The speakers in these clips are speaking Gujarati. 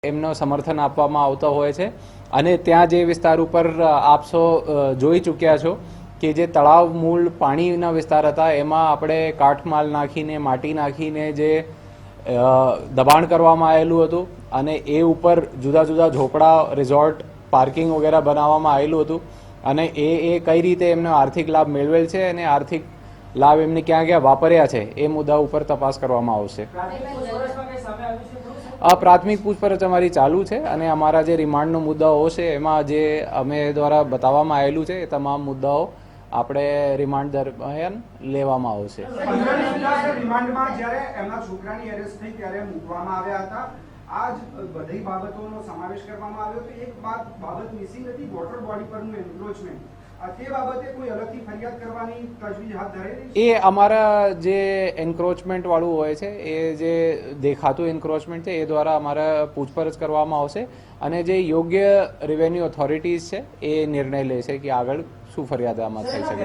એમનો સમર્થન આપવામાં આવતો હોય છે અને ત્યાં જે વિસ્તાર ઉપર આપ સૌ જોઈ ચૂક્યા છો કે જે તળાવ મૂળ પાણીના વિસ્તાર હતા એમાં આપણે કાટમાળ નાખીને માટી નાખીને જે દબાણ કરવામાં આવેલું હતું અને એ ઉપર જુદા જુદા ઝોપડા રિઝોર્ટ પાર્કિંગ વગેરે બનાવવામાં આવેલું હતું અને એ કઈ રીતે એમનો આર્થિક લાભ મેળવેલ છે અને આર્થિક લાભ એમને ક્યાં ક્યાં વાપર્યા છે એ મુદ્દા ઉપર તપાસ કરવામાં આવશે. પ્રાથમિક પૂછપરછ અમારી ચાલુ છે અને અમારા જે રિમાન્ડનો મુદ્દાઓ છે એમાં જે અમે દ્વારા બતાવવામાં આવેલું છે એ તમામ મુદ્દાઓ આપણે રિમાન્ડ દરમિયાન લેવામાં આવશે. રિમાન્ડમાં જ્યારે એમના છોકરાની અરેસ્ટ થઈ ત્યારે મૂકવામાં આવ્યા હતા. આજ બધી બાબતોનો સમાવેશ કરવામાં આવ્યો તો એક બાબત મિસિંગ હતી, વોટર બોડી પરનું એન્ક્રોચમેન્ટ. તે બાબતે કોઈ અલગથી ફરિયાદ કરવાની તજવીજ હાથ ધરેલી? એ અમારા જે એન્ક્રોચમેન્ટ વાળું હોય છે એ જે દેખાતું એન્ક્રોચમેન્ટ છે એ દ્વારા અમારા પૂછપરછ કરવામાં આવશે અને જે યોગ્ય રેવન્યુ ઓથોરિટીઝ છે એ નિર્ણય લેશે કે આગળ શું ફરિયાદ આમાં થઈ શકે.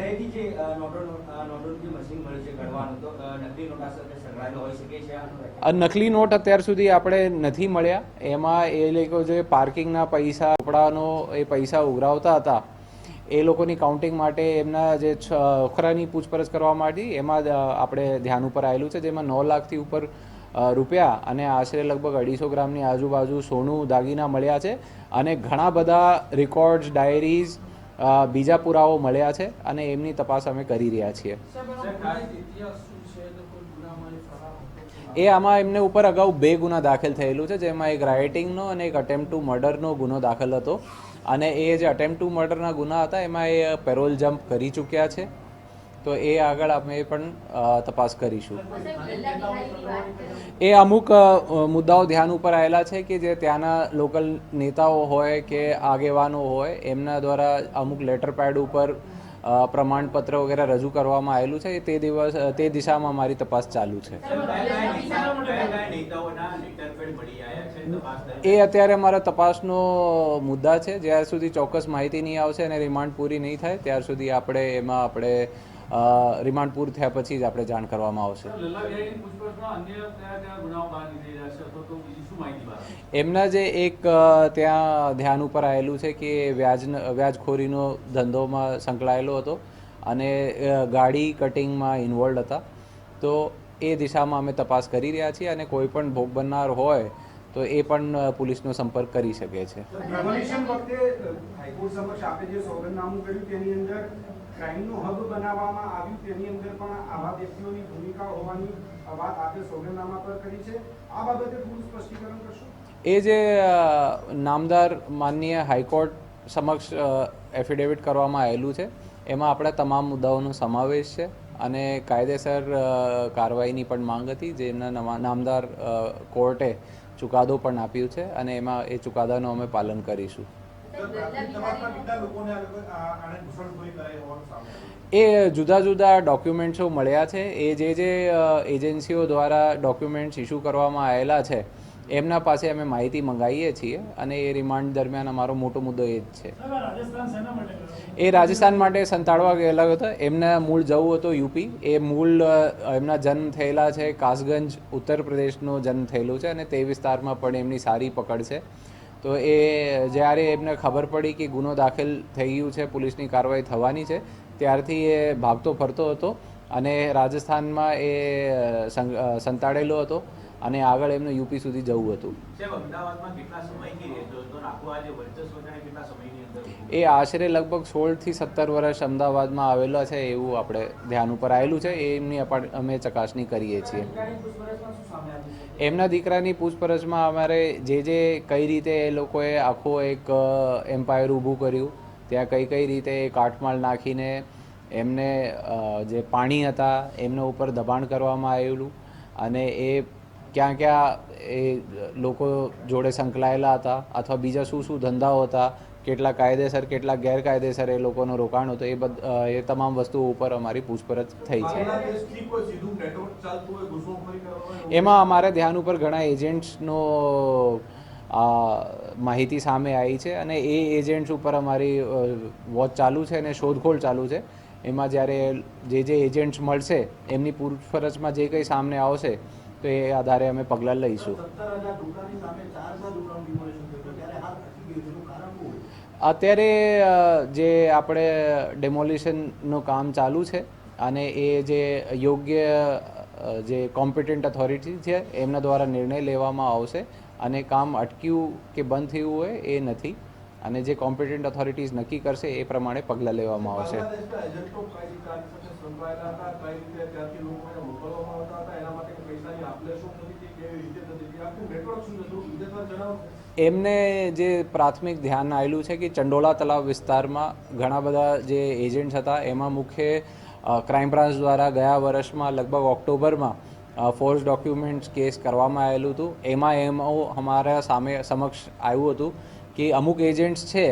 નકલી નોટ અત્યાર સુધી આપણે નથી મળ્યા. એમાં એ લોકો જે પાર્કિંગના પૈસા ચોપડાનો એ પૈસા ઉઘરાવતા હતા એ લોકોની કાઉન્ટિંગ માટે એમના જે છોકરાની પૂછપરછ કરવા માટે એમાં આપણે ધ્યાન ઉપર આવેલું છે, જેમાં 9 લાખથી ઉપર રૂપિયા અને આશરે લગભગ 250 ગ્રામની આજુબાજુ સોનું દાગીના મળ્યા છે અને ઘણા બધા રેકોર્ડ્સ ડાયરીઝ બીજા પુરાવો મળ્યા છે અને એમની તપાસ અમે કરી રહ્યા છીએ. એ આમાં એમને ઉપર અગાઉ 2 ગુના દાખલ થયેલું છે, જેમાં એક રાઇટિંગનો અને એક અટેમ્પ્ટ ટુ મર્ડરનો ગુનો દાખલ હતો અને એ જે અટેમ્પ્ટ ટુ મર્ડરના ગુના હતા એમાં એ પેરોલ જમ્પ કરી ચૂક્યા છે. તો એ આગળ અમે પણ તપાસ કરીશું. એ અમુક મુદ્દાઓ ધ્યાન ઉપર આવેલા છે કે જે ત્યાંના લોકલ નેતાઓ હોય કે આગેવાનો હોય એમના દ્વારા અમુક લેટર પેડ ઉપર પ્રમાણપત્ર વગેરે રજૂ કરવામાં આવેલું છે. તે દિશામાં મારી તપાસ ચાલુ છે. એ અત્યારે અમારા તપાસનો મુદ્દા છે. જ્યાર સુધી ચોક્કસ માહિતી નહીં આવશે અને રિમાન્ડ પૂરી નહીં થાય ત્યાર સુધી આપણે રિમાન્ડ પૂરું થયા પછી જ આપણે જાણ કરવામાં આવશે. એમના જે એક ત્યાં ધ્યાન ઉપર આવેલું છે કે વ્યાજખોરીનો ધંધોમાં સંકળાયેલો હતો અને ગાડી કટિંગમાં ઇન્વોલ્વ હતા. તો એ દિશામાં અમે તપાસ કરી રહ્યા છીએ અને કોઈ પણ ભોગ બનનાર હોય તો એ પણ પોલીસનો સંપર્ક કરી શકે છે. ક્રાઇમનું હબ બનાવવામાં આવ્યું તેની અંદર પણ આવા વ્યક્તિઓની ભૂમિકા હોવાની વાત આપે સોગંદનામા પર કરી છે. આ બાબતે પૂરું સ્પષ્ટીકરણ કરશો? એ જે નામદાર માનનીય હાઈકોર્ટ સમક્ષ એફિડેવિટ કરવામાં આવેલું છે એમાં આપણા તમામ મુદ્દાઓનો સમાવેશ છે અને કાયદેસર કાર્યવાહીની પણ માંગ હતી, જેમના નામદાર કોર્ટે ચુકાદો પણ આપ્યું છે અને એમાં એ ચુકાદાનું અમે પાલન કરીશું. એ જુદા જુદા ડોક્યુમેન્ટ્સો મળ્યા છે. એ જે એજન્સીઓ દ્વારા ડોક્યુમેન્ટ્સ ઇસ્યુ કરવામાં આવેલા છે એમના પાસે અમે માહિતી મંગાવીએ છીએ અને એ રિમાન્ડ દરમિયાન અમારો મોટો મુદ્દો એ જ છે. એ રાજસ્થાન માટે સંતાડવા ગયેલા હતા. એમને મૂળ જવું હતો યુપી. એ મૂળ એમના જન્મ થયેલા છે કાસગંજ ઉત્તર પ્રદેશનો જન્મ થયેલું છે અને તે વિસ્તારમાં પણ એમની સારી પકડ છે. તો એ જ્યારે એમને ખબર પડી કે ગુનો દાખલ થઈ ગયું છે, પોલીસની કાર્યવાહી થવાની છે, ત્યારથી એ ભાગતો ફરતો હતો અને રાજસ્થાનમાં એ સંતાડેલો હતો અને આગળ એમને યુપી સુધી જવું હતું. એ આશરે લગભગ 16 થી 17 વર્ષ અમદાવાદમાં આવેલા છે એવું આપણે ધ્યાન ઉપર આવેલું છે. એમની અમે ચકાસણી કરીએ છીએ. એમના દીકરાની પૂછપરછમાં અમારે જે કઈ રીતે એ લોકોએ આખો એક એમ્પાયર ઊભું કર્યું, ત્યાં કઈ રીતે કાટમાળ નાખીને એમને જે પાણી હતા એમના ઉપર દબાણ કરવામાં આવેલું અને એ ક્યાં ક્યાં એ લોકો જોડે સંકળાયેલા હતા અથવા બીજા શું ધંધાઓ હતા, કેટલા કાયદેસર કેટલા ગેરકાયદેસર એ લોકોનું રોકાણ હતું, એ તમામ વસ્તુઓ ઉપર અમારી પૂછપરછ થઈ છે. એમાં અમારે ધ્યાન ઉપર ઘણા એજન્ટ્સનો માહિતી સામે આવી છે અને એ એજન્ટ્સ ઉપર અમારી વોચ ચાલુ છે અને શોધખોળ ચાલુ છે. એમાં જ્યારે જે એજન્ટ્સ મળશે એમની પૂછપરછમાં જે કંઈ સામે આવશે તો એ આધારે અમે પગલાં લઈશું. 17,000 દુકાનની સામે 4,000 દુકાન ડિમોલિશન થયું હતું. ત્યારે હાલ અટકી ગયું છે. એનું કારણ શું હોય? અત્યારે જે આપણે ડેમોલિશનનું કામ ચાલુ છે અને એ જે યોગ્ય જે કોમ્પિટન્ટ ઓથોરિટી છે એમના દ્વારા નિર્ણય લેવામાં આવશે અને કામ અટક્યું કે બંધ થયું હોય એ નથી અને જે કોમ્પિટન્ટ ઓથોરિટીઝ નક્કી કરશે એ પ્રમાણે પગલાં લેવામાં આવશે. બાંગ્લાદેશના એજન્ટો કઈ રીતે આની સાથે સંકળાયેલા હતા, કઈ રીતે ત્યાંથી લોકોને મોકલવામાં આવતા હતા, એના માટે પૈસાની આપલે શું થતી હતી, કેવી રીતે થતી હતી, આખું નેટવર્ક શું છે, થોડું વિગતવાર જણાવો. એમને જે પ્રાથમિક ધ્યાન આવેલું છે કે ચંડોળા તલાવ વિસ્તારમાં ઘણા બધા જે એજન્ટ્સ હતા એમાં મુખ્ય ક્રાઇમ બ્રાન્ચ દ્વારા ગયા વર્ષમાં લગભગ ઓક્ટોબરમાં ફોર્સ ડોક્યુમેન્ટ્સ કેસ કરવામાં આવેલું હતું. એમાં અમારા સમક્ષ આવ્યું હતું કે અમુક એજન્ટ્સ છે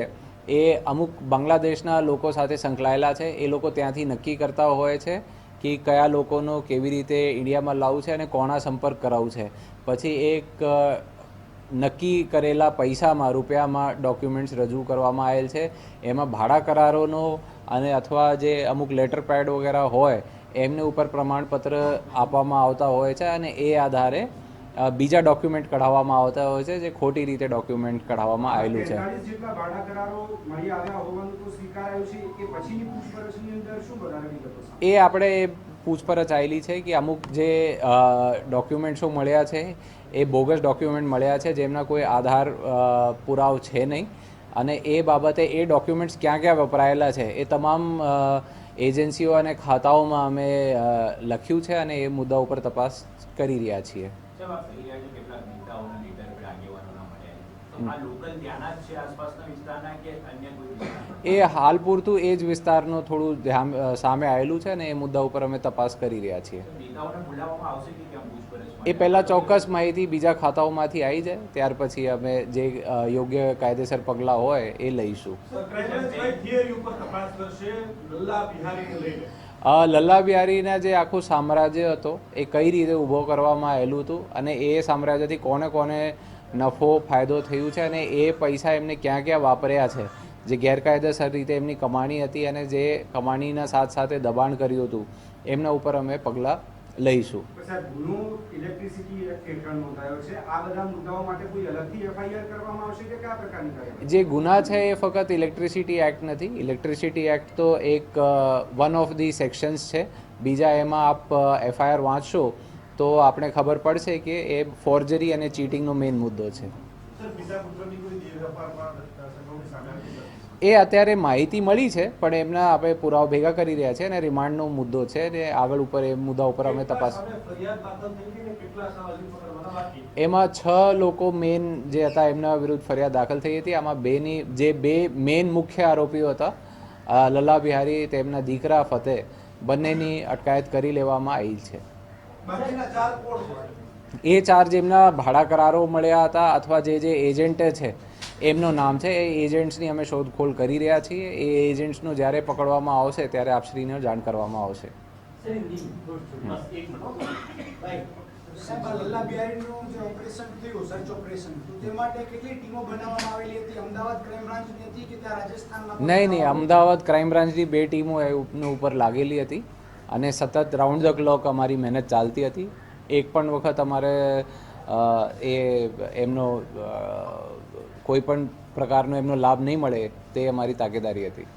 એ અમુક બાંગ્લાદેશના લોકો સાથે સંકળાયેલા છે. એ લોકો ત્યાંથી નક્કી કરતા હોય છે કે કયા લોકોનો કેવી રીતે ઇન્ડિયામાં લાવવું છે અને કોના સંપર્ક કરાવવું છે. પછી એક નક્કી કરેલા પૈસામાં રૂપિયામાં ડોક્યુમેન્ટ્સ રજૂ કરવામાં આવેલ છે. એમાં ભાડા કરારોનો અને અથવા જે અમુક લેટર પેડ વગેરે હોય એમને ઉપર પ્રમાણપત્ર આપવામાં આવતા હોય છે અને એ આધારે બીજા ડોક્યુમેન્ટ કઢાવવામાં આવતા હોય છે જે ખોટી રીતે ડોક્યુમેન્ટ કઢાવવામાં આવેલું છે. 43 જેટલા ભાડા કરારો મળી આવ્યા હોવાનું તો સ્વીકારાયું છે. એ પછીની પૂછપરછની અંદર શું વધારે વિગતો સામે? એ આપણે પૂછપરછ આવેલી છે કે અમુક જે ડોક્યુમેન્ટ્સો મળ્યા છે એ બોગસ ડોક્યુમેન્ટ મળ્યા છે જેમના કોઈ આધાર પુરાવો છે નહીં અને એ બાબતે એ ડોક્યુમેન્ટ્સ ક્યાં ક્યાં વપરાયેલા છે એ તમામ એજન્સીઓ અને ખાતાઓમાં અમે લખ્યું છે અને એ મુદ્દા ઉપર તપાસ કરી રહ્યા છીએ. એ હાલ પૂરતું એ જ વિસ્તારનું થોડું ધ્યાન સામે આવેલું છે અને એ મુદ્દા ઉપર અમે તપાસ કરી રહ્યા છીએ. એ પહેલાં ચોક્કસ માહિતી બીજા ખાતાઓમાંથી આવી જાય ત્યાર પછી અમે જે યોગ્ય કાયદેસર પગલાં હોય એ લઈશું. લલ્લા બિહારીના જે આખું સામ્રાજ્ય હતો એ કઈ રીતે ઊભો કરવામાં આવેલું હતું અને એ સામ્રાજ્યથી કોને કોને નફો ફાયદો થયું છે અને એ પૈસા એમને ક્યાં ક્યાં વાપર્યા છે, જે ગેરકાયદેસર રીતે એમની કમાણી હતી અને જે કમાણીના સાથ સાથે દબાણ કર્યું હતું એમના ઉપર અમે પગલાં લઈશું. સાહેબ, ગુનો ઇલેક્ટ્રિસિટી હેઠળ નોંધાયો છે. આ બધા મુદ્દાઓ માટે કોઈ અલગથી એફઆઈઆર કરવામાં આવશે કે કયા પ્રકારની કાર્યવાહી? જે ગુના છે એ ફક્ત ઇલેક્ટ્રિસિટી એક્ટ નથી. ઇલેક્ટ્રિસિટી એક્ટ તો એક વન ઓફ ધી સેક્શન્સ છે. બીજા એમાં આપ એફઆઈઆર વાંચશો તો આપણે ખબર પડશે કે એ ફોર્જરી અને ચીટિંગનો મેઇન મુદ્દો છે. એ અત્યારે માહિતી મળી છે પણ એમના આપણે પુરાવા ભેગા કરી રહ્યા છે અને રિમાન્ડનો મુદ્દો છે ને આગળ ઉપર એ મુદ્દા ઉપર અમે તપાસ. એમાં 6 લોકો મેઇન જે હતા એમના વિરુદ્ધ ફરિયાદ દાખલ થઈ હતી. આમાં બે મેઇન મુખ્ય આરોપીઓ હતા લલ્લા બિહારી તેમના દીકરા ફતેહ, બંનેની અટકાયત કરી લેવામાં આવી છે. એ 4 જેમના ભાડા કરારો મળ્યા હતા અથવા જે એજન્ટ છે એમનું નામ છે. એ એજન્ટ્સની અમે શોધખોળ કરી રહ્યા છીએ. એ એજન્ટ્સનું જ્યારે પકડવામાં આવશે ત્યારે આપશ્રીને જાણ કરવામાં આવશે. લલ્લા બિહારીનું જે ઓપરેશન થયું, સર્ચ ઓપરેશન, તે માટે કેટલી ટીમો બનાવવામાં આવેલી હતી? અમદાવાદ ક્રાઇમ બ્રાન્ચની હતી કે ત્યાં રાજસ્થાનમાં? નહીં, અમદાવાદ ક્રાઇમ બ્રાન્ચની 2 ટીમો એની ઉપર લાગેલી હતી અને સતત રાઉન્ડ ધ ક્લોક અમારી મહેનત ચાલતી હતી. એક પણ વખત અમારે એમનો કોઈ પણ પ્રકારનો એમનો લાભ નહીં મળે તે અમારી તાકેદારી હતી.